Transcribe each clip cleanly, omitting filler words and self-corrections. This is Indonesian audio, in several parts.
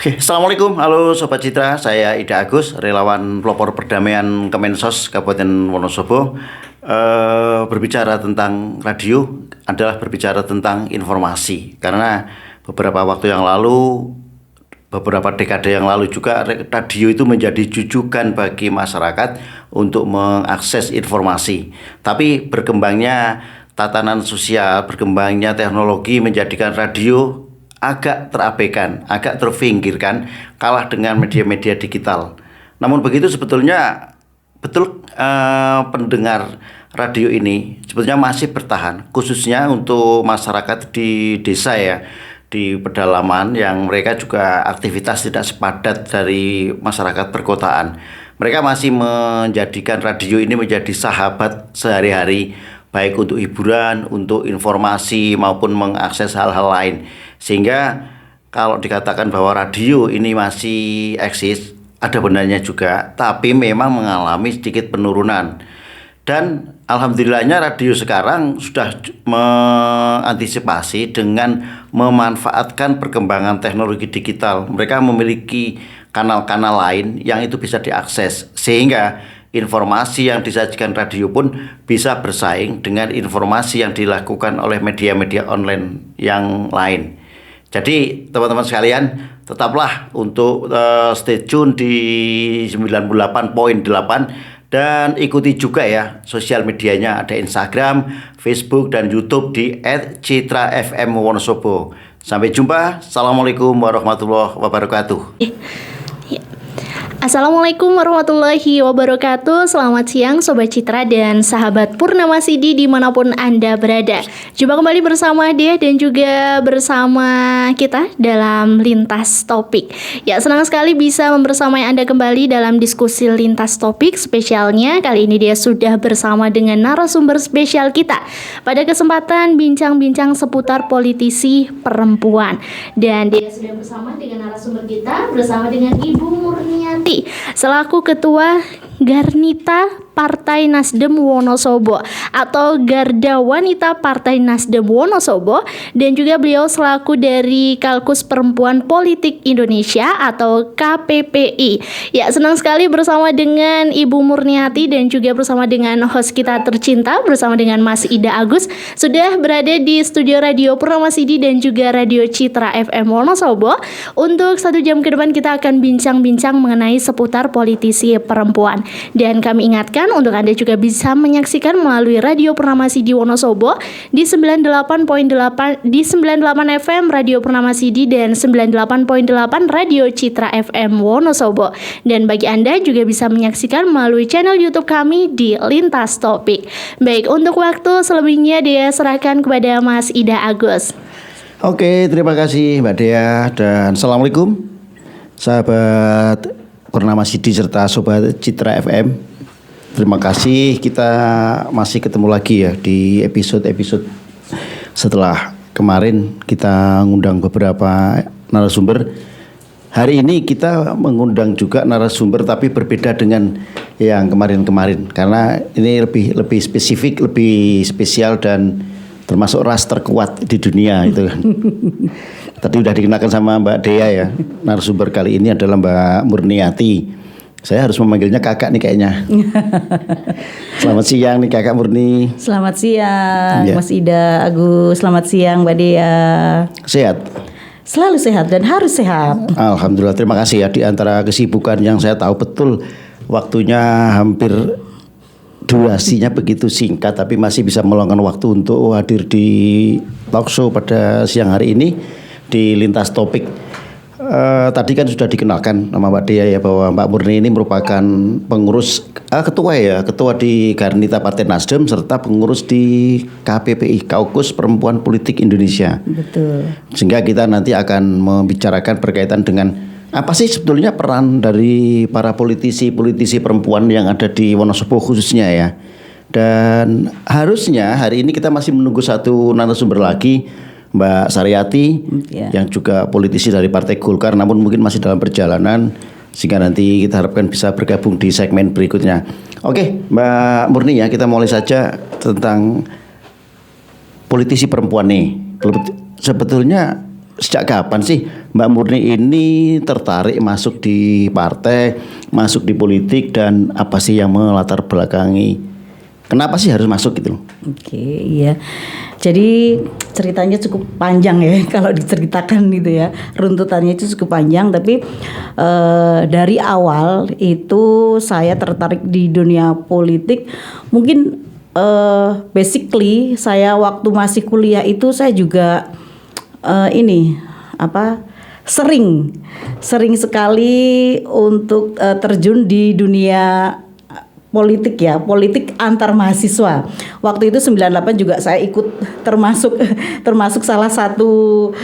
Oke, Assalamualaikum, halo Sobat Citra, saya Ida Agus, relawan pelopor perdamaian Kemensos Kabupaten Wonosobo. Berbicara tentang radio adalah berbicara tentang informasi, karena beberapa waktu yang lalu, beberapa dekade yang lalu juga radio itu menjadi jujukan bagi masyarakat untuk mengakses informasi. Tapi berkembangnya tatanan sosial, berkembangnya teknologi menjadikan radio agak terabaikan, agak terpinggirkan, kalah dengan media-media digital. Namun begitu sebetulnya pendengar radio ini sebetulnya masih bertahan, khususnya untuk masyarakat di desa ya, di pedalaman yang mereka juga aktivitas tidak sepadat dari masyarakat perkotaan. Mereka masih menjadikan radio ini menjadi sahabat sehari-hari, baik untuk hiburan, untuk informasi maupun mengakses hal-hal lain. Sehingga kalau dikatakan bahwa radio ini masih eksis, ada benarnya juga, tapi memang mengalami sedikit penurunan. Dan alhamdulillahnya radio sekarang sudah mengantisipasi dengan memanfaatkan perkembangan teknologi digital. Mereka memiliki kanal-kanal lain yang itu bisa diakses, sehingga informasi yang disajikan radio pun bisa bersaing dengan informasi yang dilakukan oleh media-media online yang lain. Jadi teman-teman sekalian, tetaplah untuk stay tune di 98.8 dan ikuti juga ya sosial medianya, ada Instagram, Facebook, dan YouTube di @citrafmwonosobo. Sampai jumpa. Assalamualaikum warahmatullahi wabarakatuh. Assalamualaikum warahmatullahi wabarakatuh. Selamat siang Sobat Citra dan sahabat Purnama Sidi dimanapun Anda berada. Jumpa kembali bersama dia dan juga bersama kita dalam Lintas Topik. Ya, senang sekali bisa membersamai Anda kembali dalam diskusi Lintas Topik. Spesialnya kali ini dia sudah bersama dengan narasumber spesial kita pada kesempatan bincang-bincang seputar politisi perempuan. Dan dia sudah bersama dengan narasumber kita, bersama dengan Ibu Murniati selaku Ketua Garnita Partai Nasdem Wonosobo atau Garda Wanita Partai Nasdem Wonosobo, dan juga beliau selaku dari Kalkus Perempuan Politik Indonesia atau KPPI. Ya, senang sekali bersama dengan Ibu Murniati dan juga bersama dengan host kita tercinta, bersama dengan Mas Ida Agus, sudah berada di studio Radio Purnama Sidi dan juga Radio Citra FM Wonosobo. Untuk 1 jam ke depan kita akan bincang-bincang mengenai seputar politisi perempuan. Dan kami ingatkan untuk Anda juga bisa menyaksikan melalui Radio Purnama Sidi Wonosobo di 98.8 di 98 FM Radio Purnama Sidi dan 98.8 Radio Citra FM Wonosobo. Dan bagi Anda juga bisa menyaksikan melalui channel YouTube kami di Lintas Topik. Baik, untuk waktu selebihnya dia serahkan kepada Mas Ida Agus. Oke, terima kasih Mbak Dea dan Assalamualaikum sahabat Purnama Sidi serta Sobat Citra FM. Terima kasih, kita masih ketemu lagi ya di episode-episode setelah kemarin kita ngundang beberapa narasumber. Hari ini kita mengundang juga narasumber tapi berbeda dengan yang kemarin-kemarin, karena ini lebih spesifik, lebih spesial dan termasuk ras terkuat di dunia itu kan. Tadi udah dikenakan sama Mbak Dea ya. Narasumber kali ini adalah Mbak Murniati. Saya harus memanggilnya kakak nih kayaknya. Selamat siang nih Kakak Murni. Selamat siang Mas Ida Agus. Selamat siang Mbak Dea. Sehat? Selalu sehat dan harus sehat. Alhamdulillah, terima kasih ya. Di antara kesibukan yang saya tahu betul, waktunya hampir durasinya begitu singkat, tapi masih bisa meluangkan waktu untuk hadir di talk show pada siang hari ini di Lintas Topik. Tadi kan sudah dikenalkan nama Mbak Dea ya, bahwa Mbak Murni ini merupakan pengurus ketua di Garnita Partai Nasdem serta pengurus di KPPI, Kaukus Perempuan Politik Indonesia. Betul. Sehingga kita nanti akan membicarakan berkaitan dengan apa sih sebetulnya peran dari para politisi perempuan yang ada di Wonosobo khususnya ya. Dan harusnya hari ini kita masih menunggu satu narasumber lagi, Mbak Saryati yang juga politisi dari Partai Golkar, namun mungkin masih dalam perjalanan, sehingga nanti kita harapkan bisa bergabung di segmen berikutnya. Oke, Mbak Murni ya, kita mulai saja tentang politisi perempuan nih. Sebetulnya sejak kapan sih Mbak Murni ini tertarik masuk di partai, masuk di politik, dan apa sih yang melatar belakangi? Kenapa sih harus masuk gitu loh? Oke, iya. Jadi ceritanya cukup panjang ya kalau diceritakan gitu ya. Runtutannya itu cukup panjang, tapi dari awal itu saya tertarik di dunia politik. Mungkin basically saya waktu masih kuliah itu saya juga sering sekali untuk terjun di dunia politik ya, politik antar mahasiswa. Waktu itu 98 juga saya ikut termasuk salah satu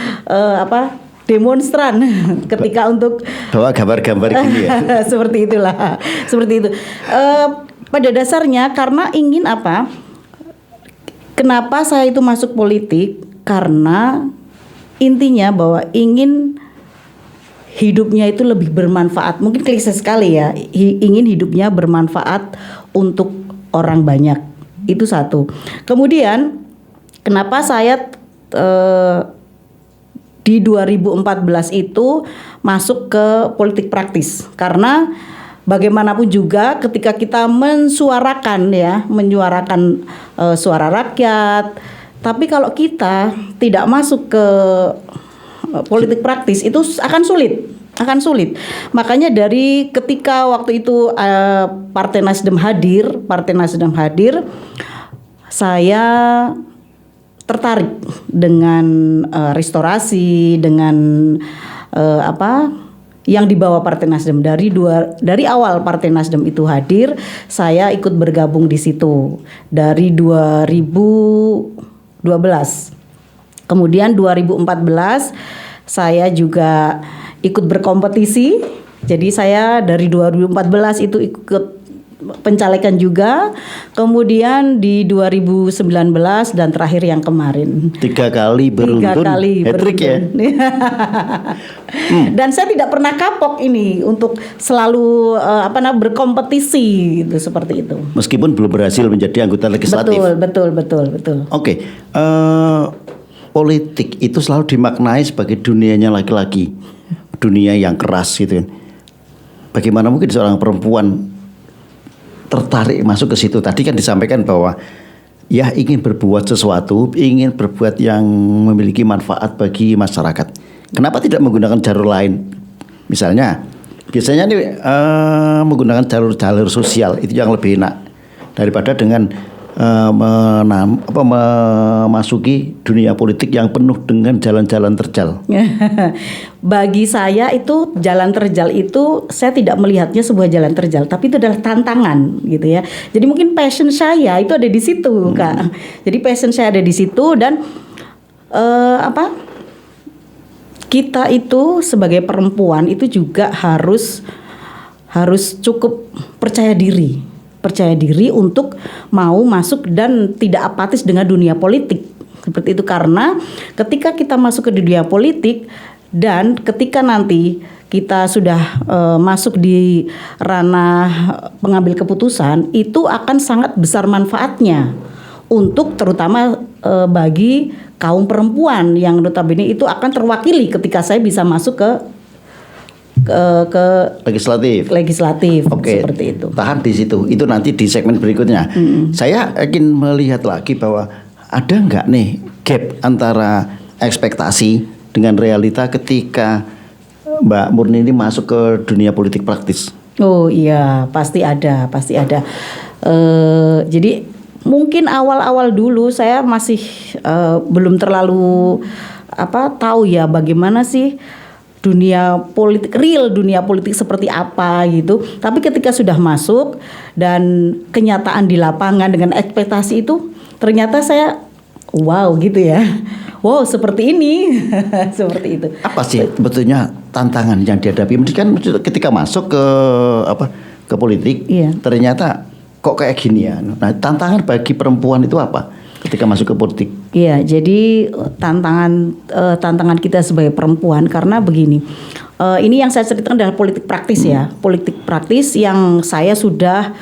demonstran ketika untuk bawa gambar-gambar gini ya. seperti itulah, seperti itu. Pada dasarnya karena ingin apa? Kenapa saya itu masuk politik? Karena intinya bahwa ingin hidupnya itu lebih bermanfaat. Mungkin klise sekali ya, ingin hidupnya bermanfaat untuk orang banyak. Itu satu. Kemudian kenapa saya di 2014 itu masuk ke politik praktis? Karena bagaimanapun juga ketika kita menyuarakan suara rakyat, tapi kalau kita tidak masuk ke politik praktis itu akan sulit. Makanya dari ketika waktu itu Partai Nasdem hadir, saya tertarik dengan restorasi, dengan yang dibawa Partai Nasdem. Dari awal Partai Nasdem itu hadir, saya ikut bergabung di situ dari 2012. Kemudian 2014 saya juga ikut berkompetisi. Jadi saya dari 2014 itu ikut pencalekan juga. Kemudian di 2019 dan terakhir yang kemarin. 3 kali beruntun. Hat-trick ya. Dan saya tidak pernah kapok ini untuk selalu berkompetisi gitu, seperti itu. Meskipun belum berhasil menjadi anggota legislatif. Betul. Oke. Politik itu selalu dimaknai sebagai dunianya laki-laki, dunia yang keras gitu kan. Bagaimana mungkin seorang perempuan tertarik masuk ke situ? Tadi kan disampaikan bahwa ya ingin berbuat sesuatu, ingin berbuat yang memiliki manfaat bagi masyarakat. Kenapa tidak menggunakan jalur lain? Misalnya, biasanya nih menggunakan jalur sosial itu yang lebih enak daripada dengan memasuki dunia politik yang penuh dengan jalan-jalan terjal. Bagi saya itu jalan terjal itu saya tidak melihatnya sebuah jalan terjal, tapi itu adalah tantangan gitu ya. Jadi mungkin passion saya itu ada di situ, Kak. Jadi passion saya ada di situ dan kita itu sebagai perempuan itu juga harus cukup percaya diri untuk mau masuk dan tidak apatis dengan dunia politik. Seperti itu, karena ketika kita masuk ke dunia politik dan ketika nanti kita sudah masuk di ranah pengambil keputusan, itu akan sangat besar manfaatnya untuk terutama bagi kaum perempuan yang notabene itu akan terwakili ketika saya bisa masuk ke legislatif. Oke, seperti itu. Tahan di situ. Itu nanti di segmen berikutnya. Saya ingin melihat lagi bahwa ada nggak nih gap antara ekspektasi dengan realita ketika Mbak Murni ini masuk ke dunia politik praktis. Oh iya, pasti ada. Jadi mungkin awal-awal dulu saya masih belum terlalu tahu ya bagaimana sih dunia politik seperti apa gitu. Tapi ketika sudah masuk dan kenyataan di lapangan dengan ekspektasi itu, ternyata saya wow gitu ya. Wow, seperti ini. Seperti itu. Apa sih sebetulnya tantangan yang dihadapi? Mesti kan ketika masuk ke politik, iya, ternyata kok kayak gini ya. Nah, tantangan bagi perempuan itu apa ketika masuk ke politik? Iya, jadi tantangan kita sebagai perempuan karena begini. Ini yang saya ceritakan adalah politik praktis ya. Politik praktis yang saya sudah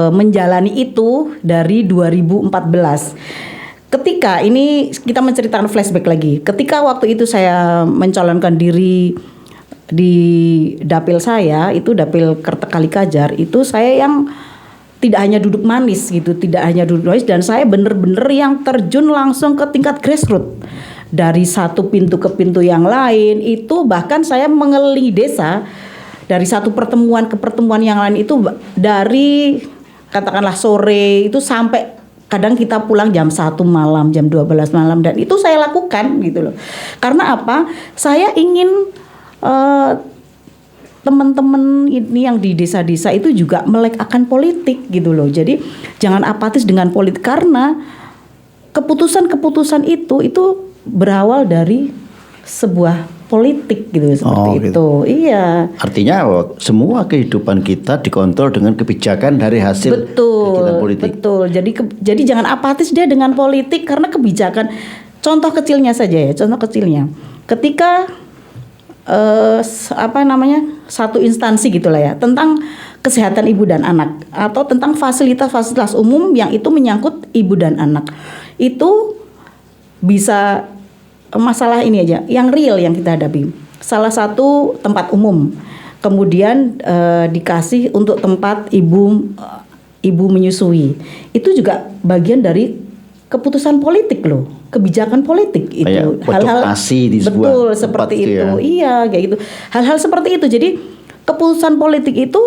menjalani itu dari 2014. ketika ini kita menceritakan flashback lagi. Ketika waktu itu saya mencalonkan diri di dapil saya, itu dapil Kertek Kalikajar, itu saya yang tidak hanya duduk manis gitu, tidak hanya duduk manis, dan saya bener-bener yang terjun langsung ke tingkat grassroots. Dari satu pintu ke pintu yang lain, itu bahkan saya mengelilingi desa. Dari satu pertemuan ke pertemuan yang lain itu, dari katakanlah sore itu sampai kadang kita pulang jam 1 malam, jam 12 malam, dan itu saya lakukan gitu loh. Karena apa? Saya ingin teman-teman ini yang di desa-desa itu juga melek akan politik gitu loh. Jadi jangan apatis dengan politik, karena keputusan-keputusan itu berawal dari sebuah politik gitu, seperti gitu. itu. Iya. Artinya semua kehidupan kita dikontrol dengan kebijakan dari hasil kegiatan politik. Betul. Jadi jangan apatis dia dengan politik, karena kebijakan. Contoh kecilnya saja ya, contoh kecilnya. Ketika satu instansi gitulah ya, tentang kesehatan ibu dan anak, atau tentang fasilitas-fasilitas umum yang itu menyangkut ibu dan anak, itu bisa masalah ini aja yang real yang kita hadapi. Salah satu tempat umum kemudian dikasih untuk tempat ibu menyusui, itu juga bagian dari keputusan politik loh, kebijakan politik itu. Hal-hal di sebuah betul seperti itu. Ya. Iya, kayak gitu. Hal-hal seperti itu. Jadi keputusan politik itu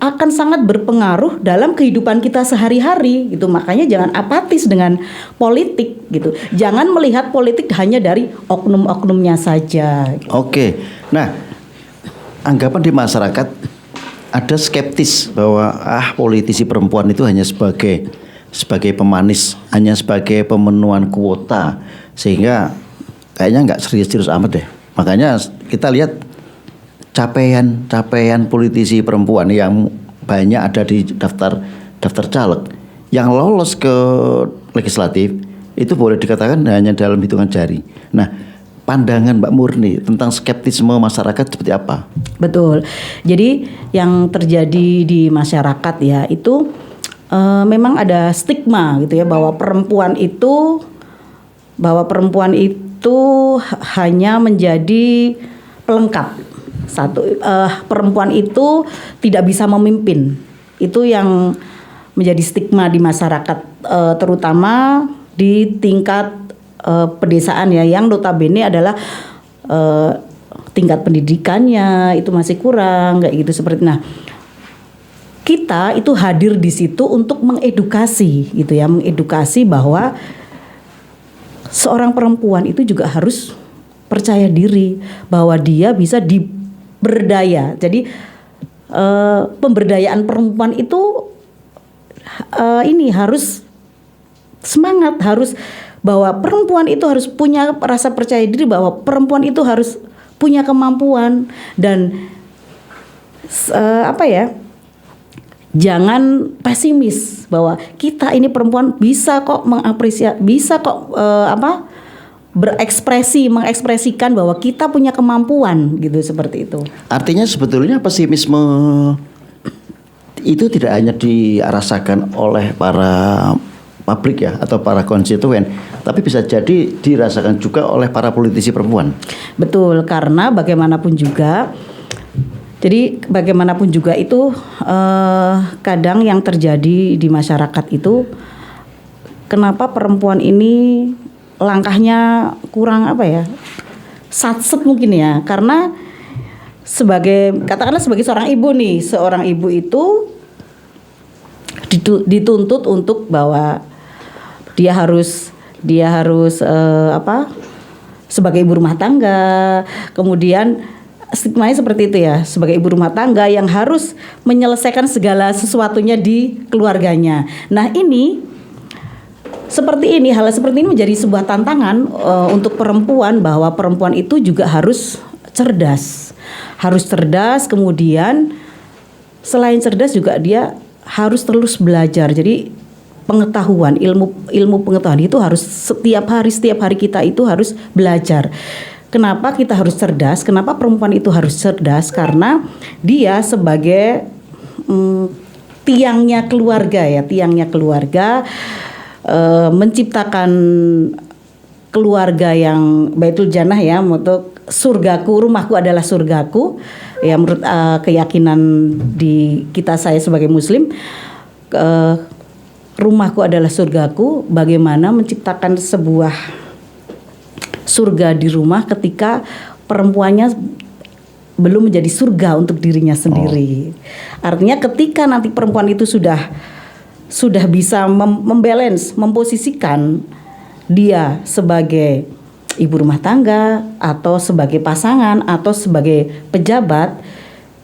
akan sangat berpengaruh dalam kehidupan kita sehari-hari gitu. Makanya jangan apatis dengan politik gitu. Jangan melihat politik hanya dari oknum-oknumnya saja. Gitu. Oke. Nah, anggapan di masyarakat ada skeptis bahwa politisi perempuan itu hanya sebagai pemanis, hanya sebagai pemenuhan kuota, sehingga kayaknya nggak serius-serius amat deh. Makanya kita lihat capaian politisi perempuan yang banyak ada di daftar caleg, yang lolos ke legislatif itu boleh dikatakan hanya dalam hitungan jari. Nah, pandangan Mbak Murni tentang skeptisme masyarakat seperti apa? Betul. Jadi yang terjadi di masyarakat ya itu memang ada stigma gitu ya, bahwa perempuan itu hanya menjadi pelengkap. Perempuan itu tidak bisa memimpin. Itu yang menjadi stigma di masyarakat, terutama di tingkat pedesaan ya, yang notabene adalah tingkat pendidikannya itu masih kurang kayak gitu seperti. Nah, kita itu hadir di situ untuk mengedukasi gitu ya, mengedukasi bahwa seorang perempuan itu juga harus percaya diri bahwa dia bisa diberdaya. Jadi pemberdayaan perempuan itu ini harus semangat, harus bahwa perempuan itu harus punya rasa percaya diri, bahwa perempuan itu harus punya kemampuan dan jangan pesimis bahwa kita ini perempuan bisa kok mengapresiasi, bisa kok mengekspresikan bahwa kita punya kemampuan gitu, seperti itu. Artinya sebetulnya pesimisme itu tidak hanya dirasakan oleh para publik ya, atau para konstituen, tapi bisa jadi dirasakan juga oleh para politisi perempuan. Betul, karena bagaimanapun juga itu kadang yang terjadi di masyarakat itu, kenapa perempuan ini langkahnya kurang satset mungkin ya, karena katakanlah sebagai seorang ibu itu dituntut untuk bahwa dia harus sebagai ibu rumah tangga, kemudian stigmanya seperti itu ya, sebagai ibu rumah tangga yang harus menyelesaikan segala sesuatunya di keluarganya. Nah, hal seperti ini menjadi sebuah tantangan untuk perempuan, bahwa perempuan itu juga harus cerdas, kemudian selain cerdas juga dia harus terus belajar. Jadi pengetahuan, ilmu pengetahuan itu harus setiap hari kita itu harus belajar. Kenapa kita harus cerdas? Kenapa perempuan itu harus cerdas? Karena dia sebagai tiangnya keluarga. menciptakan keluarga yang Baitul Jannah ya, untuk surgaku, rumahku adalah surgaku ya, menurut keyakinan di saya sebagai muslim, rumahku adalah surgaku. Bagaimana menciptakan sebuah surga di rumah ketika perempuannya belum menjadi surga untuk dirinya sendiri. Artinya ketika nanti perempuan itu sudah bisa membalance, memposisikan dia sebagai ibu rumah tangga atau sebagai pasangan atau sebagai pejabat,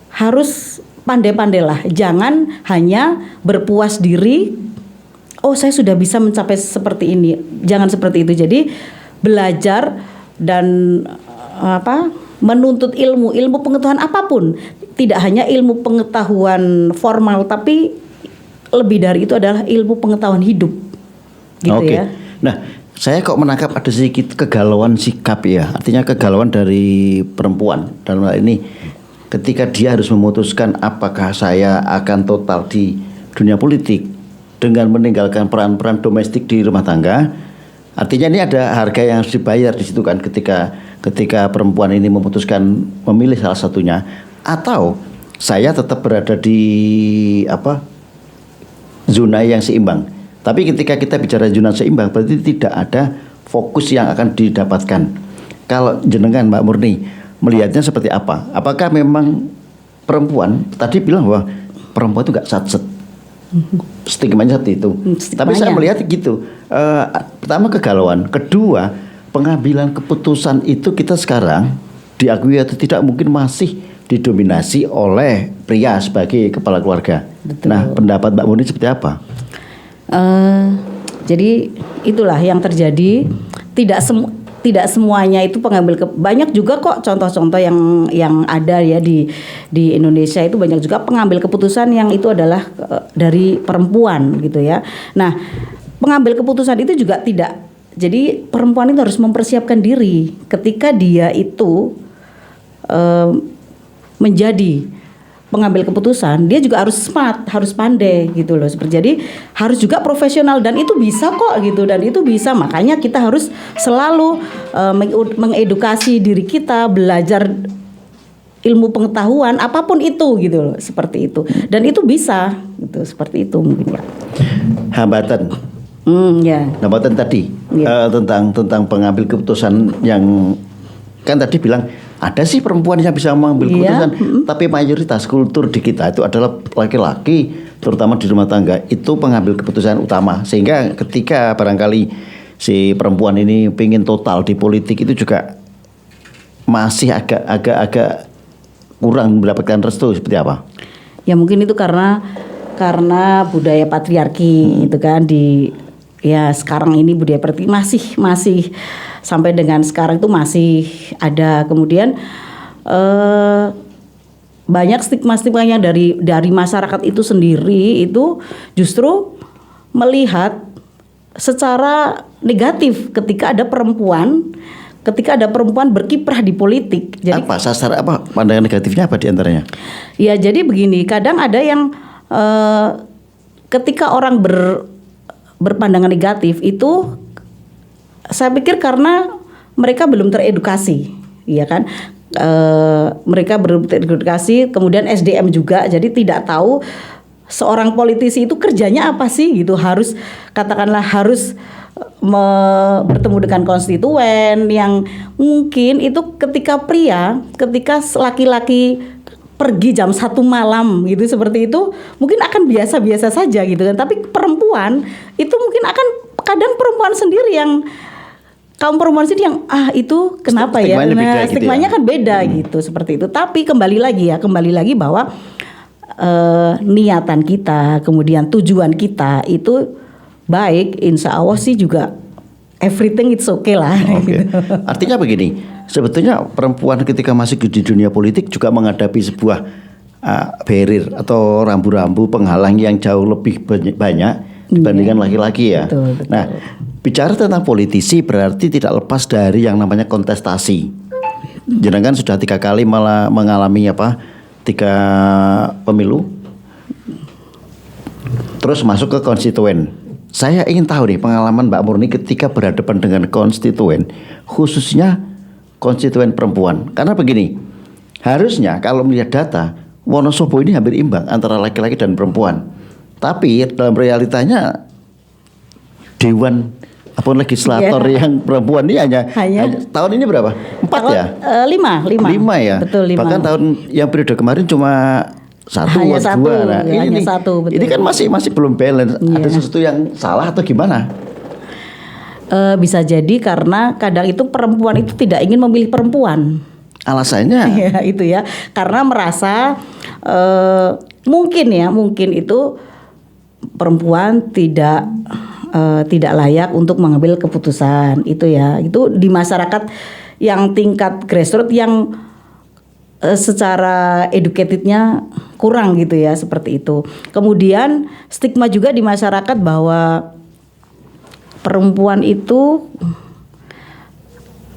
harus pandai-pandailah, jangan hanya berpuas diri, oh saya sudah bisa mencapai seperti ini. Jangan seperti itu. Jadi belajar dan menuntut ilmu pengetahuan apapun, tidak hanya ilmu pengetahuan formal, tapi lebih dari itu adalah ilmu pengetahuan hidup, gitu ya. Nah, saya kok menangkap ada sedikit kegalauan sikap ya, artinya kegalauan dari perempuan dalam hal ini, ketika dia harus memutuskan apakah saya akan total di dunia politik dengan meninggalkan peran-peran domestik di rumah tangga. Artinya ini ada harga yang harus dibayar di situ kan, ketika perempuan ini memutuskan memilih salah satunya, atau saya tetap berada di zona yang seimbang. Tapi ketika kita bicara zona seimbang, berarti tidak ada fokus yang akan didapatkan. Kalau jenengan Mbak Murni melihatnya seperti apa? Apakah memang perempuan tadi bilang bahwa perempuan itu nggak satset, stigmanya seperti itu. Tapi saya melihat gitu. Pertama kegalauan, kedua pengambilan keputusan itu kita sekarang diakui atau tidak mungkin masih didominasi oleh pria sebagai kepala keluarga. Betul. Nah, pendapat Mbak Murni seperti apa? Jadi itulah yang terjadi. Tidak semuanya itu banyak juga kok contoh-contoh yang ada ya di Indonesia, itu banyak juga pengambil keputusan yang itu adalah dari perempuan gitu ya. Nah, pengambil keputusan itu juga tidak. Jadi perempuan itu harus mempersiapkan diri ketika dia itu menjadi pengambil keputusan, dia juga harus smart, harus pandai gitu loh. Jadi harus juga profesional, dan itu bisa kok gitu, dan itu bisa. Makanya kita harus selalu mengedukasi diri kita, belajar ilmu pengetahuan apapun itu gitu loh, seperti itu. Dan itu bisa gitu, seperti itu mungkin ya. Hambatan. Hambatan tadi tentang pengambil keputusan yang kan tadi bilang ada sih perempuan yang bisa mengambil keputusan, tapi mayoritas kultur di kita itu adalah laki-laki, terutama di rumah tangga, itu pengambil keputusan utama. Sehingga ketika barangkali si perempuan ini pengen total di politik, itu juga masih agak kurang mendapatkan restu. Seperti apa? Ya mungkin itu karena budaya patriarki itu kan sekarang ini budaya patriarki masih sampai dengan sekarang itu masih ada. Kemudian banyak stigma-stigmanya dari masyarakat itu sendiri, itu justru melihat secara negatif ketika ada perempuan berkiprah di politik. Jadi pandangan negatifnya apa diantaranya? Ya jadi begini, kadang ada yang ketika orang berpandangan negatif itu, saya pikir karena mereka belum teredukasi, ya kan? Mereka belum teredukasi, kemudian SDM juga, jadi tidak tahu seorang politisi itu kerjanya apa sih gitu. Harus bertemu dengan konstituen yang mungkin itu ketika laki-laki pergi jam 1 malam gitu, seperti itu mungkin akan biasa-biasa saja gitu kan. Tapi perempuan itu mungkin akan kadang perempuan sendiri yang kaum perempuan sendiri yang itu kenapa stigmanya ya? Stigmanya kan beda gitu, seperti itu. Tapi kembali lagi bahwa niatan kita, kemudian tujuan kita itu baik, insya Allah sih juga everything it's okay lah. Okay. Gitu. Artinya begini, sebetulnya perempuan ketika masuk di dunia politik juga menghadapi sebuah barrier atau rambu-rambu penghalang yang jauh lebih banyak dibandingkan laki-laki ya. Betul. Nah, bicara tentang politisi berarti tidak lepas dari yang namanya kontestasi. Jenengan sudah 3 kali malah mengalami 3 pemilu, terus masuk ke konstituen. saya ingin tahu nih pengalaman Mbak Murni ketika berhadapan dengan konstituen, khususnya konstituen perempuan. Karena begini, harusnya kalau melihat data, Wonosobo ini hampir imbang antara laki-laki dan perempuan. Tapi dalam realitanya Dewan apa legislator yang perempuan ini hanya tahun ini berapa? 4 ya? 5 ya. Betul, 5. Bahkan tahun yang periode kemarin cuma hanya atau 2. Nah, ya, hanya satu, betul. Ini kan masih belum balance. Ada sesuatu yang salah atau gimana? Bisa jadi karena kadang itu perempuan itu tidak ingin memilih perempuan. Alasannya? Ya, itu ya. Karena merasa mungkin itu perempuan tidak layak untuk mengambil keputusan itu ya. Itu di masyarakat yang tingkat grassroots yang secara educatednya kurang gitu ya, seperti itu. Kemudian stigma juga di masyarakat bahwa perempuan itu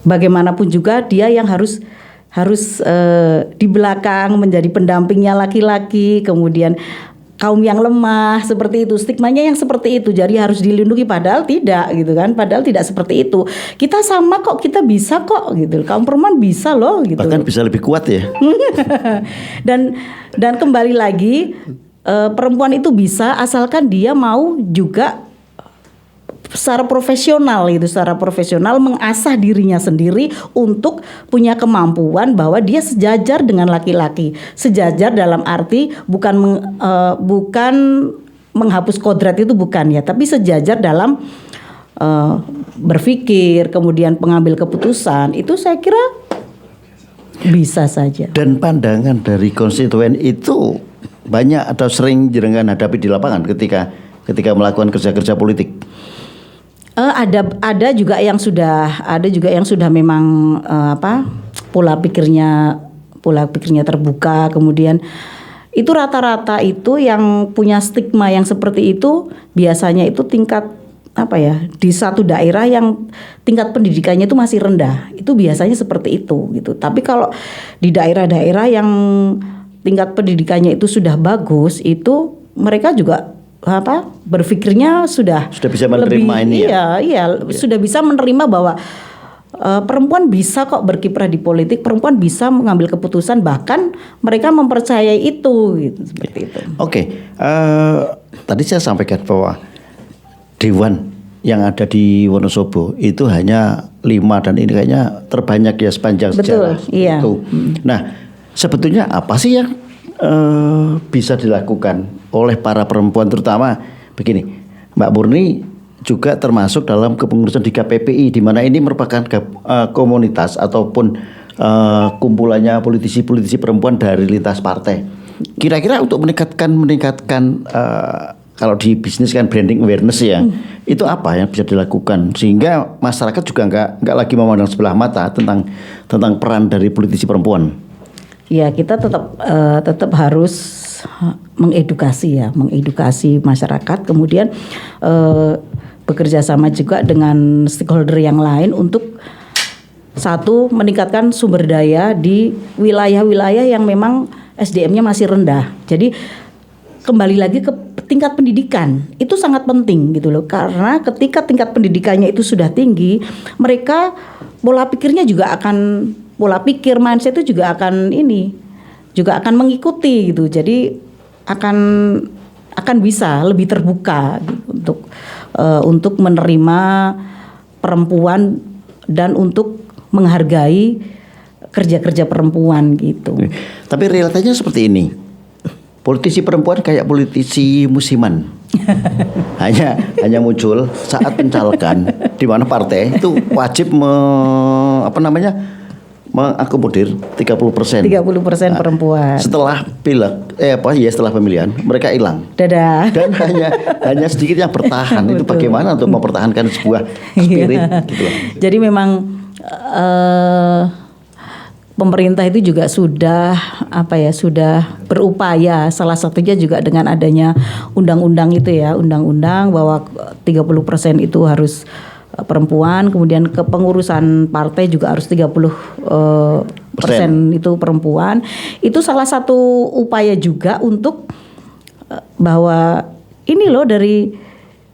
bagaimanapun juga dia yang harus di belakang menjadi pendampingnya laki-laki, kemudian kaum yang lemah, seperti itu, stigmanya yang seperti itu, jadi harus dilindungi, padahal tidak gitu kan, padahal tidak seperti itu. Kita sama kok, kita bisa kok gitu, kaum perempuan bisa loh gitu. Bahkan bisa lebih kuat ya. dan kembali lagi perempuan itu bisa asalkan dia mau juga secara profesional mengasah dirinya sendiri untuk punya kemampuan bahwa dia sejajar dengan laki-laki. Sejajar dalam arti bukan menghapus kodrat, itu bukan ya, tapi sejajar dalam berpikir, kemudian pengambil keputusan, itu saya kira bisa saja. Dan pandangan dari konstituen itu banyak atau sering jenengan hadapi di lapangan ketika melakukan kerja-kerja politik. Ada juga yang sudah memang pola pikirnya terbuka, kemudian itu rata-rata itu yang punya stigma yang seperti itu biasanya itu tingkat di satu daerah yang tingkat pendidikannya itu masih rendah, itu biasanya seperti itu gitu. Tapi kalau di daerah-daerah yang tingkat pendidikannya itu sudah bagus, itu mereka juga berpikirnya sudah bisa menerima lebih, sudah bisa menerima bahwa perempuan bisa kok berkiprah di politik, perempuan bisa mengambil keputusan, bahkan mereka mempercayai itu gitu, seperti itu. Oke. Tadi saya sampaikan bahwa dewan yang ada di Wonosobo itu hanya 5 dan ini kayaknya terbanyak ya sepanjang sejarah. Iya. Itu. Nah, sebetulnya apa sih yang bisa dilakukan oleh para perempuan, terutama begini, Mbak Murni juga termasuk dalam kepengurusan di KPPI, di mana ini merupakan komunitas ataupun kumpulannya politisi-politisi perempuan dari lintas partai. Kira-kira untuk meningkatkan kalau di bisnis kan branding awareness ya, itu apa yang bisa dilakukan sehingga masyarakat juga nggak lagi memandang sebelah mata tentang peran dari politisi perempuan? Ya, kita tetap harus mengedukasi masyarakat, kemudian bekerja sama juga dengan stakeholder yang lain untuk satu, meningkatkan sumber daya di wilayah-wilayah yang memang SDM-nya masih rendah. Jadi kembali lagi ke tingkat pendidikan, itu sangat penting gitu loh, karena ketika tingkat pendidikannya itu sudah tinggi, mereka pola pikir mindset itu juga akan mengikuti gitu. Jadi akan bisa lebih terbuka gitu, untuk menerima perempuan dan untuk menghargai kerja-kerja perempuan gitu. Tapi realitanya seperti ini. Politisi perempuan kayak politisi musiman. hanya muncul saat pencalekan, di mana partai itu wajib mengakomodir 30%. 30% perempuan. Setelah setelah pemilihan mereka hilang. Dadah. Dan hanya sedikit yang bertahan. Itu bagaimana untuk mempertahankan sebuah spirit gitu loh. Jadi memang pemerintah itu juga sudah berupaya, salah satunya juga dengan adanya undang-undang itu ya, undang-undang bahwa 30% itu harus perempuan, kemudian kepengurusan partai juga harus 30% itu perempuan. Itu salah satu upaya juga untuk bahwa ini loh dari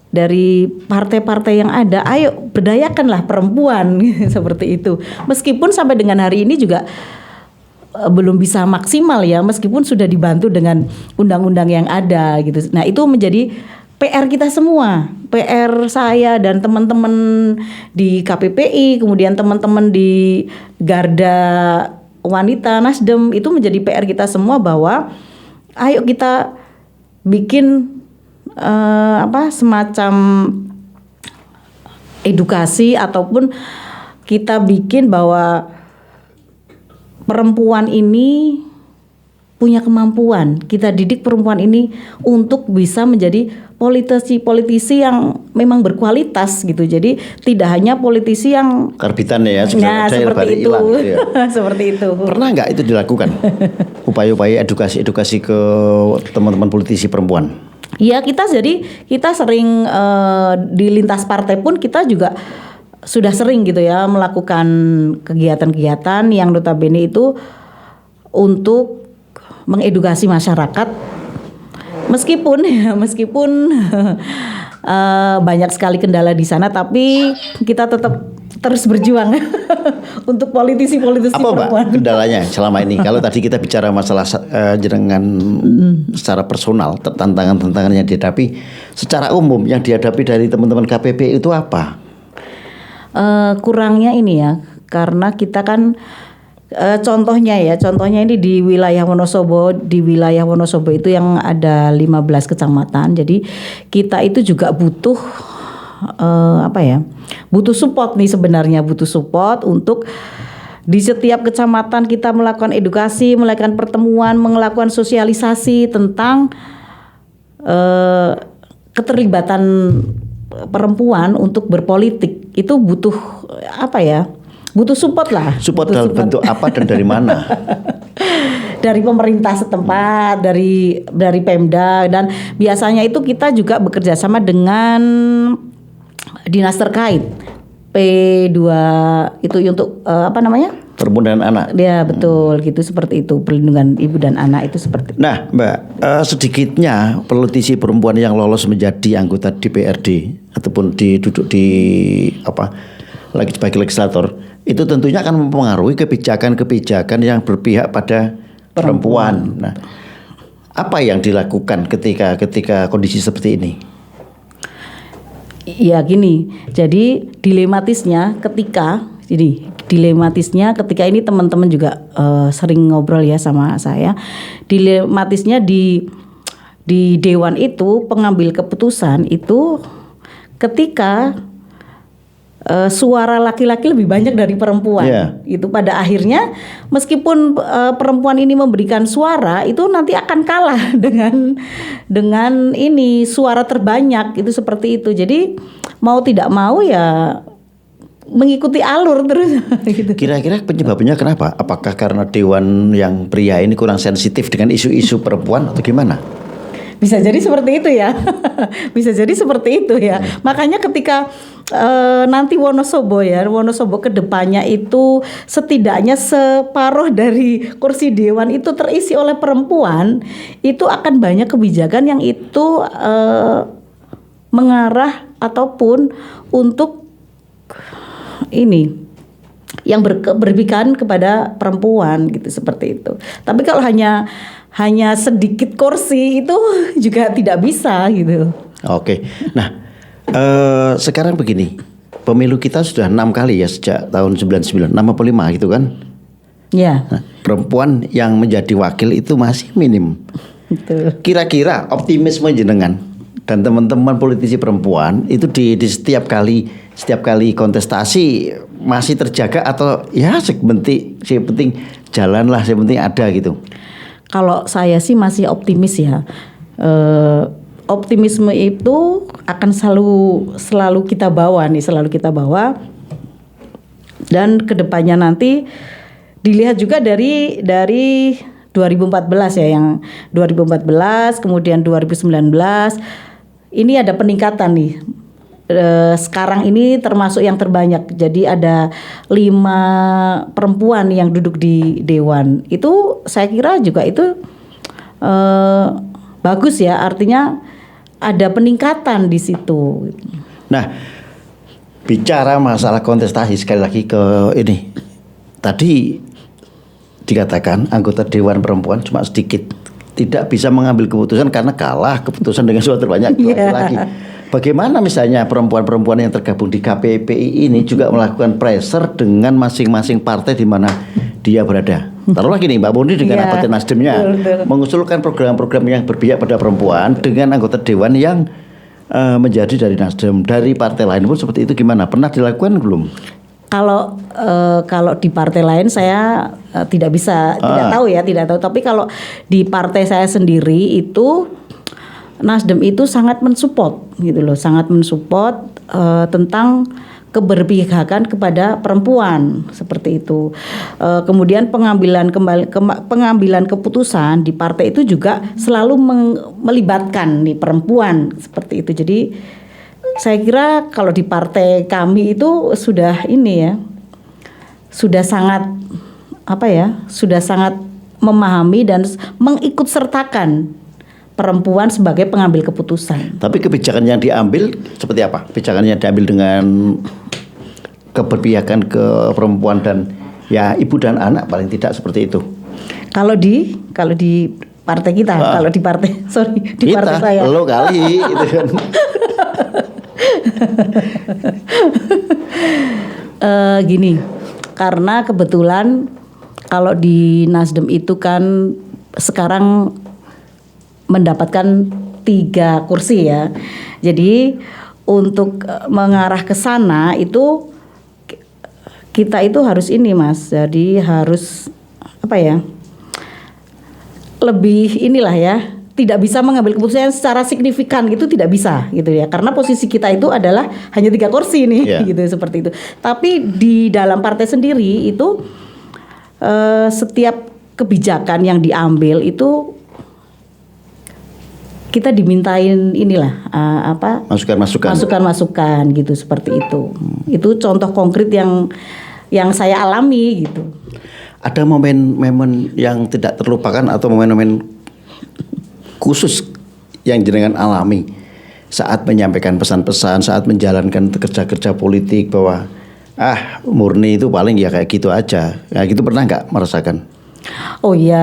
dari partai-partai yang ada, ayo berdayakanlah perempuan seperti itu. Meskipun sampai dengan hari ini juga belum bisa maksimal ya, meskipun sudah dibantu dengan undang-undang yang ada gitu. Nah, itu menjadi PR kita semua, PR saya dan teman-teman di KPPI, kemudian teman-teman di Garda Wanita Nasdem, itu menjadi PR kita semua bahwa ayo kita bikin semacam edukasi ataupun kita bikin bahwa perempuan ini punya kemampuan. Kita didik perempuan ini untuk bisa menjadi politisi yang memang berkualitas gitu. Jadi tidak hanya politisi yang karbitan ya, seperti itu. Hilang, gitu ya. Seperti itu. Pernah nggak itu dilakukan? Upaya-upaya edukasi ke teman-teman politisi perempuan? Iya, kita sering di lintas partai pun kita juga sudah sering gitu ya melakukan kegiatan-kegiatan yang notabene itu untuk mengedukasi masyarakat, meskipun banyak sekali kendala di sana, tapi kita tetap terus berjuang untuk politisi-politisi perempuan. Apa Mbak kendalanya selama ini? Kalau tadi kita bicara masalah jenengan secara personal, tantangan-tantangan yang dihadapi, secara umum yang dihadapi dari teman-teman KPP itu apa? Kurangnya ini ya, karena kita kan contohnya ini di wilayah Wonosobo, itu yang ada 15 kecamatan. Jadi kita itu juga butuh butuh support nih sebenarnya, butuh support untuk di setiap kecamatan kita melakukan edukasi, melakukan pertemuan, melakukan sosialisasi tentang keterlibatan perempuan untuk berpolitik. Itu butuh butuh support lah. Support dalam bentuk apa dan dari mana? Dari pemerintah setempat, dari Pemda, dan biasanya itu kita juga bekerja sama dengan dinas terkait. P2 itu untuk perlindungan anak. Ya betul, gitu seperti itu, perlindungan ibu dan anak itu seperti itu. Nah, Mbak, sedikitnya politisi perempuan yang lolos menjadi anggota DPRD ataupun duduk lagi sebagai legislator, itu tentunya akan mempengaruhi kebijakan-kebijakan yang berpihak pada perempuan. Nah, apa yang dilakukan ketika kondisi seperti ini? Ya gini, jadi dilematisnya ketika ini teman-teman juga sering ngobrol ya sama saya. Dilematisnya di dewan itu, pengambil keputusan itu ketika suara laki-laki lebih banyak dari perempuan. Itu pada akhirnya meskipun perempuan ini memberikan suara, itu nanti akan kalah dengan ini suara terbanyak, itu seperti itu. Jadi mau tidak mau ya mengikuti alur terus gitu. Kira-kira penyebabnya kenapa? Apakah karena dewan yang pria ini kurang sensitif dengan isu-isu perempuan atau gimana? Bisa jadi seperti itu ya. Bisa jadi seperti itu ya. Makanya ketika nanti Wonosobo kedepannya itu setidaknya separuh dari kursi dewan itu terisi oleh perempuan, itu akan banyak kebijakan yang itu mengarah ataupun untuk ini yang berpikiran kepada perempuan gitu, seperti itu. Tapi kalau hanya sedikit kursi itu juga tidak bisa gitu. Oke. Nah, sekarang begini. Pemilu kita sudah 6 kali ya sejak tahun 99, 6 atau 5 gitu kan? Ya. Nah, perempuan yang menjadi wakil itu masih minim. Betul. Kira-kira optimisme jenengan dan teman-teman politisi perempuan itu di setiap kali kontestasi masih terjaga atau ya sepenting jalanlah, sepenting ada gitu. Kalau saya sih masih optimis ya. Optimisme itu akan selalu kita bawa. Dan kedepannya nanti dilihat juga dari 2014 ya, yang 2014 kemudian 2019 ini ada peningkatan nih. Sekarang ini termasuk yang terbanyak. Jadi ada 5 perempuan yang duduk di dewan. Itu saya kira juga itu bagus ya. Artinya ada peningkatan di situ. Nah, bicara masalah kontestasi sekali lagi ke ini. Tadi dikatakan anggota Dewan Perempuan cuma sedikit, tidak bisa mengambil keputusan karena kalah keputusan dengan suara terbanyak laki-laki. Bagaimana misalnya perempuan-perempuan yang tergabung di KPPI ini juga melakukan pressure dengan masing-masing partai di mana dia berada. Taruhlah gini, Mbak Murni dengan Partai Nasdemnya mengusulkan program-program yang berpihak pada perempuan dengan anggota Dewan yang menjadi dari Nasdem, dari partai lain pun seperti itu, gimana? Pernah dilakukan belum? Kalau di partai lain saya tidak bisa, tidak tahu. Tapi kalau di partai saya sendiri itu Nasdem itu sangat mensupport gitu loh, sangat mensupport tentang keberpihakan kepada perempuan seperti itu. Kemudian pengambilan keputusan di partai itu juga selalu melibatkan nih perempuan seperti itu. Jadi saya kira kalau di partai kami itu sudah ini ya, sudah sangat sudah sangat memahami dan mengikut sertakan perempuan sebagai pengambil keputusan. Tapi kebijakan yang diambil seperti apa? Kebijakan yang diambil dengan keberpihakan ke perempuan dan ya ibu dan anak paling tidak seperti itu. Kalau di partai kita, kalau di partai di kita, partai saya. Lo kali itu kan. Gini, karena kebetulan kalau di Nasdem itu kan sekarang mendapatkan 3 kursi ya. Jadi untuk mengarah ke sana itu kita itu harus ini Mas. Jadi harus lebih inilah ya. Tidak bisa mengambil keputusan secara signifikan gitu, tidak bisa gitu ya. Karena posisi kita itu adalah hanya 3 kursi nih gitu seperti itu. Tapi di dalam partai sendiri itu setiap kebijakan yang diambil itu kita dimintain inilah masukan gitu seperti itu. Itu contoh konkret yang saya alami gitu. Ada momen-momen yang tidak terlupakan atau momen-momen khusus yang jenengan alami saat menyampaikan pesan-pesan, saat menjalankan kerja-kerja politik bahwa murni itu paling ya kayak gitu aja. Kayak gitu pernah nggak merasakan? Oh ya,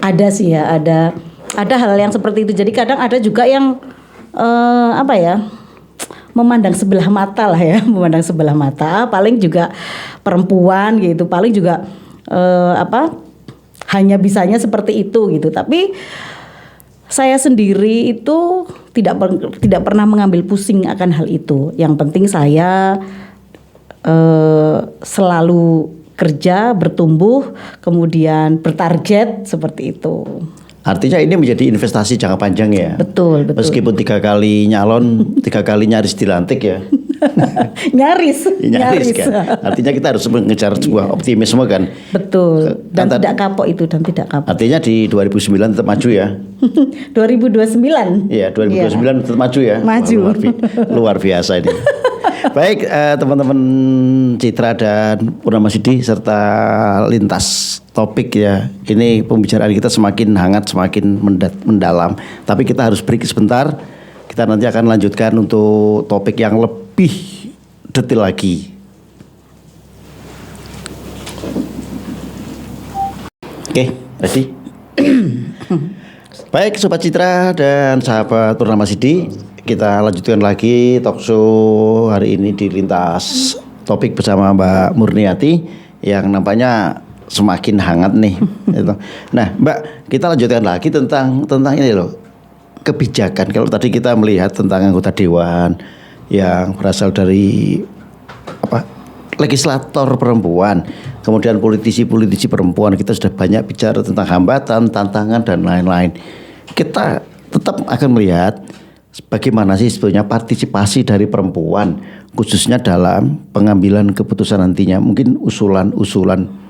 ada sih ya, ada hal yang seperti itu. Jadi kadang ada juga yang memandang sebelah mata lah ya, memandang sebelah mata. Paling juga perempuan gitu, paling juga hanya bisanya seperti itu gitu. Tapi saya sendiri itu tidak pernah mengambil pusing akan hal itu. Yang penting saya selalu kerja, bertumbuh, kemudian bertarget seperti itu. Artinya ini menjadi investasi jangka panjang ya. Betul. Meskipun 3 kali nyalon, 3 kali nyaris dilantik ya. nyaris kan. Artinya kita harus mengejar sebuah optimisme kan. Betul. Dan tidak kapok itu, dan tidak kapok. Artinya di 2009 tetap maju ya. 2029. Iya, 2029 tetap maju ya. Maju. Luar biasa ini. Baik, teman-teman Citra dan Purnamasidi serta lintas topik ya. Ini pembicaraan kita semakin hangat, semakin mendalam. Tapi kita harus break sebentar. Kita nanti akan lanjutkan untuk topik yang lebih detail lagi. Oke, ready? Baik, Sobat Citra dan sahabat Purnamasidi, kita lanjutkan lagi talkshow hari ini di lintas topik bersama Mbak Murniati yang nampaknya semakin hangat nih. Nah, Mbak, kita lanjutkan lagi tentang ini loh, kebijakan. Kalau tadi kita melihat tentang anggota dewan yang berasal dari legislator perempuan, kemudian politisi perempuan, kita sudah banyak bicara tentang hambatan, tantangan dan lain-lain. Kita tetap akan melihat bagaimana sih sebetulnya partisipasi dari perempuan khususnya dalam pengambilan keputusan nantinya. Mungkin usulan.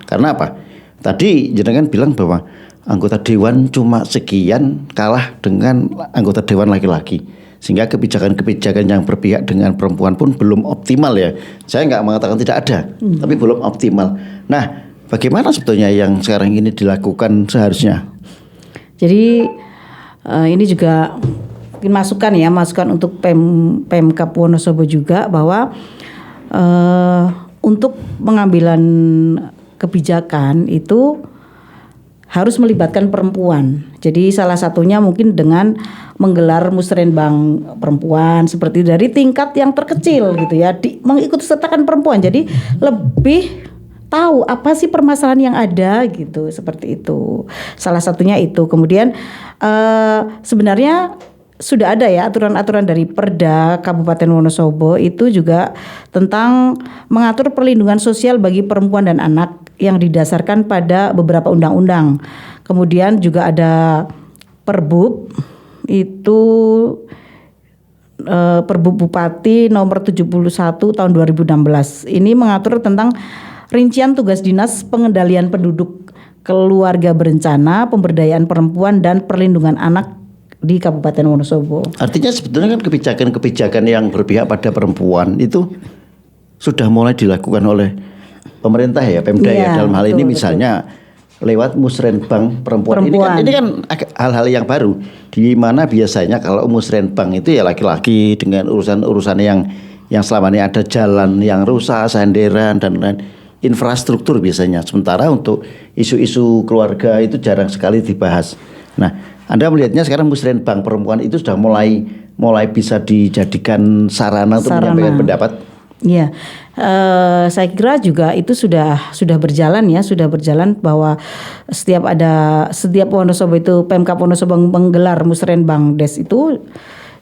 Karena apa? Tadi jenengan bilang bahwa anggota dewan cuma sekian kalah dengan anggota dewan laki-laki. Sehingga kebijakan-kebijakan yang berpihak dengan perempuan pun belum optimal ya. Saya nggak mengatakan tidak ada, tapi belum optimal. Nah, bagaimana sebetulnya yang sekarang ini dilakukan seharusnya? Jadi ini juga mungkin masukan untuk Pemkab Wonosobo juga bahwa untuk pengambilan kebijakan itu harus melibatkan perempuan. Jadi salah satunya mungkin dengan menggelar musrenbang perempuan seperti dari tingkat yang terkecil gitu ya, mengikut sertakan perempuan. Jadi lebih tahu apa sih permasalahan yang ada gitu, seperti itu. Salah satunya itu. Kemudian sebenarnya sudah ada ya aturan-aturan dari Perda Kabupaten Wonosobo itu juga tentang mengatur perlindungan sosial bagi perempuan dan anak yang didasarkan pada beberapa undang-undang. Kemudian juga ada Perbub itu Perbub Bupati nomor 71 tahun 2016. Ini mengatur tentang rincian tugas dinas pengendalian penduduk, keluarga berencana, pemberdayaan perempuan dan perlindungan anak di Kabupaten Wonosobo. Artinya sebetulnya kan kebijakan-kebijakan yang berpihak pada perempuan itu sudah mulai dilakukan oleh pemerintah ya, Pemda ya, dalam hal ini misalnya lewat musrenbang perempuan. Ini kan hal-hal yang baru, di mana biasanya kalau musrenbang itu ya laki-laki dengan urusan-urusan yang selama ini ada jalan yang rusak, senderan dan lain infrastruktur biasanya. Sementara untuk isu-isu keluarga itu jarang sekali dibahas. Nah, Anda melihatnya sekarang musrenbang perempuan itu sudah mulai bisa dijadikan sarana untuk menyampaikan pendapat. Iya, saya kira juga itu sudah berjalan ya, bahwa setiap Wonosobo itu Pemkab Wonosobo menggelar musrenbang des itu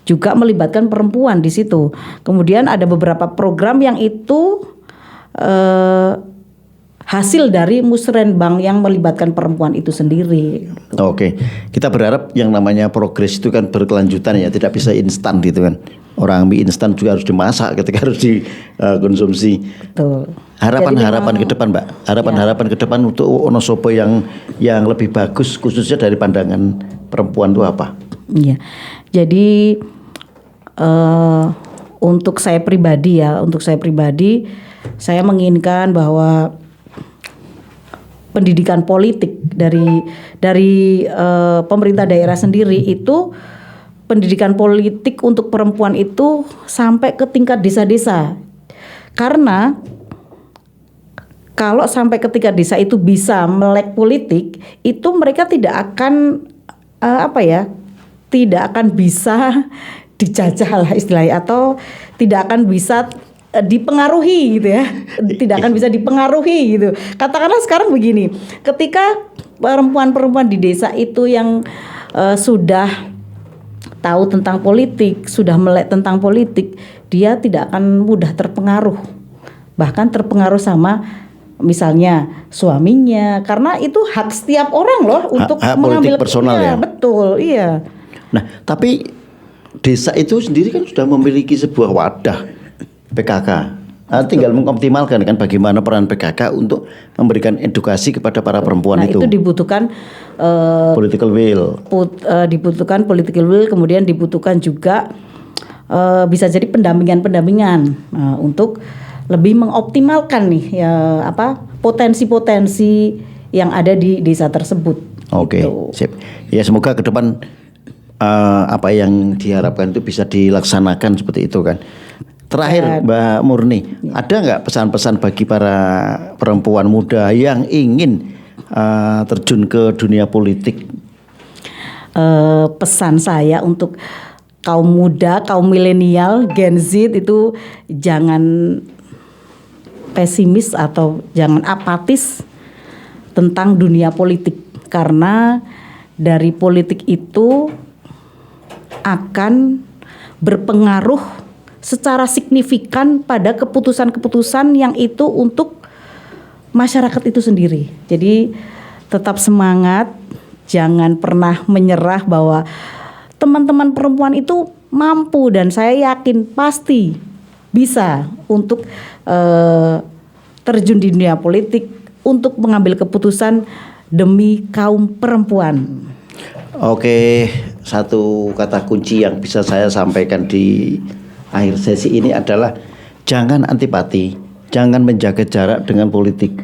juga melibatkan perempuan di situ. Kemudian ada beberapa program yang itu hasil dari musrenbang yang melibatkan perempuan itu sendiri. Oke, kita berharap yang namanya progres itu kan berkelanjutan ya, tidak bisa instan gitu kan. Orang mie instan juga harus dimasak ketika harus dikonsumsi. Betul. Harapan ke depan, Mbak. Harapan ke depan untuk Wonosobo yang lebih bagus khususnya dari pandangan perempuan itu apa? Iya. Jadi untuk saya pribadi, saya menginginkan bahwa pendidikan politik dari pemerintah daerah sendiri itu, pendidikan politik untuk perempuan itu sampai ke tingkat desa-desa. Karena kalau sampai ke tingkat desa itu bisa melek politik, itu mereka tidak akan tidak akan bisa dijajah lah istilahnya, atau tidak akan bisa dipengaruhi gitu ya, tidak akan bisa dipengaruhi gitu. Katakanlah sekarang begini, ketika perempuan-perempuan di desa itu yang sudah tahu tentang politik, sudah melek tentang politik, dia tidak akan mudah terpengaruh, bahkan terpengaruh sama misalnya suaminya, karena itu hak setiap orang loh untuk hak mengambil politik personal ya. Betul, iya. Nah, tapi desa itu sendiri kan sudah memiliki sebuah wadah PKK. Tinggal mengoptimalkan kan bagaimana peran PKK untuk memberikan edukasi kepada para perempuan itu. Itu dibutuhkan political will. Dibutuhkan political will, kemudian dibutuhkan juga bisa jadi pendampingan untuk lebih mengoptimalkan nih potensi-potensi yang ada di desa tersebut. Oke, sip. Ya semoga ke depan apa yang diharapkan itu bisa dilaksanakan seperti itu kan. Terakhir Mbak Murni, ada nggak pesan-pesan bagi para perempuan muda yang ingin terjun ke dunia politik? Pesan saya untuk kaum muda, kaum milenial, Gen Z itu jangan pesimis atau jangan apatis tentang dunia politik, karena dari politik itu akan berpengaruh secara signifikan pada keputusan-keputusan yang itu untuk masyarakat itu sendiri. Jadi tetap semangat, jangan pernah menyerah bahwa teman-teman perempuan itu mampu, dan saya yakin pasti bisa untuk terjun di dunia politik untuk mengambil keputusan demi kaum perempuan. Oke, satu kata kunci yang bisa saya sampaikan di akhir sesi ini adalah jangan antipati, jangan menjaga jarak dengan politik,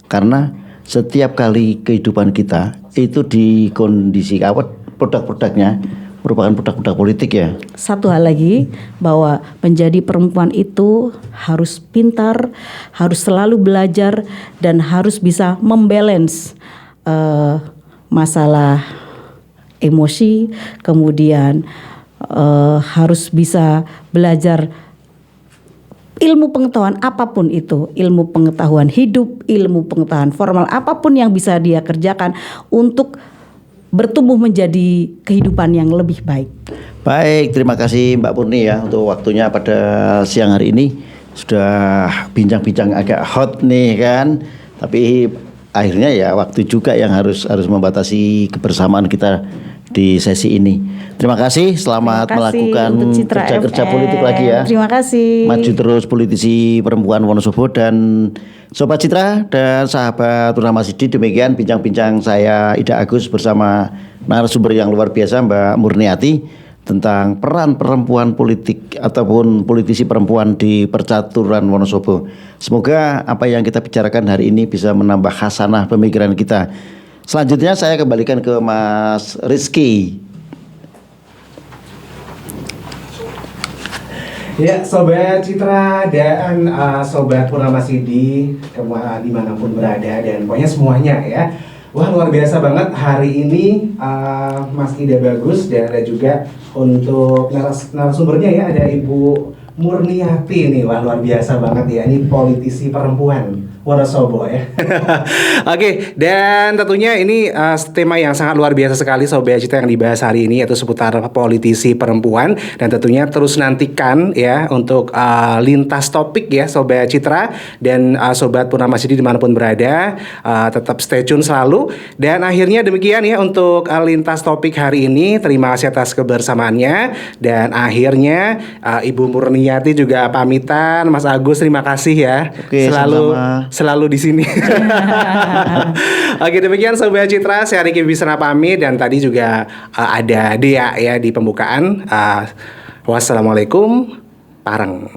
karena setiap kali kehidupan kita itu di kondisi produk-produknya merupakan budak-budak politik ya. Satu hal lagi, bahwa menjadi perempuan itu harus pintar, harus selalu belajar, dan harus bisa membalance masalah emosi, kemudian harus bisa belajar ilmu pengetahuan apapun itu, ilmu pengetahuan hidup, ilmu pengetahuan formal, apapun yang bisa dia kerjakan untuk bertumbuh menjadi kehidupan yang lebih baik. Baik, terima kasih Mbak Purni ya untuk waktunya pada siang hari ini. Sudah bincang-bincang agak hot nih kan, tapi akhirnya ya waktu juga yang harus membatasi kebersamaan kita di sesi ini. Terima kasih, selamat Terima kasih melakukan untuk Citra kerja-kerja FM. politik lagi ya. Terima kasih. Maju terus politisi perempuan Wonosobo dan Sobat Citra dan sahabat Purnama Sidi. Demikian bincang-bincang saya Ida Agus bersama narasumber yang luar biasa Mbak Murniati tentang peran perempuan politik ataupun politisi perempuan di percaturan Wonosobo. Semoga apa yang kita bicarakan hari ini bisa menambah khasanah pemikiran kita. Selanjutnya saya kembalikan ke Mas Rizky. Ya, Sobat Citra dan Sobat Purnama Sidi dimanapun berada dan pokoknya semuanya ya. Wah, luar biasa banget hari ini Mas Ida Bagus dan ada juga untuk narasumbernya ya, ada Ibu Murniati nih. Wah, luar biasa banget ya, ini politisi perempuan Wonosobo ya. Oke, dan tentunya ini tema yang sangat luar biasa sekali Sobat Citra yang dibahas hari ini, yaitu seputar politisi perempuan. Dan tentunya terus nantikan ya untuk lintas topik ya Sobat Citra dan Sobat Purnama Sidi dimanapun berada, tetap stay tune selalu. Dan akhirnya demikian ya untuk lintas topik hari ini. Terima kasih atas kebersamaannya. Dan akhirnya Ibu Murniati juga pamitan. Mas Agus terima kasih ya. Oke, Selalu di sini. Oke, demikian Sobat Citra, saya Riki Bisna pamit dan tadi juga ada Dea ya di pembukaan. Wassalamualaikum, pareng.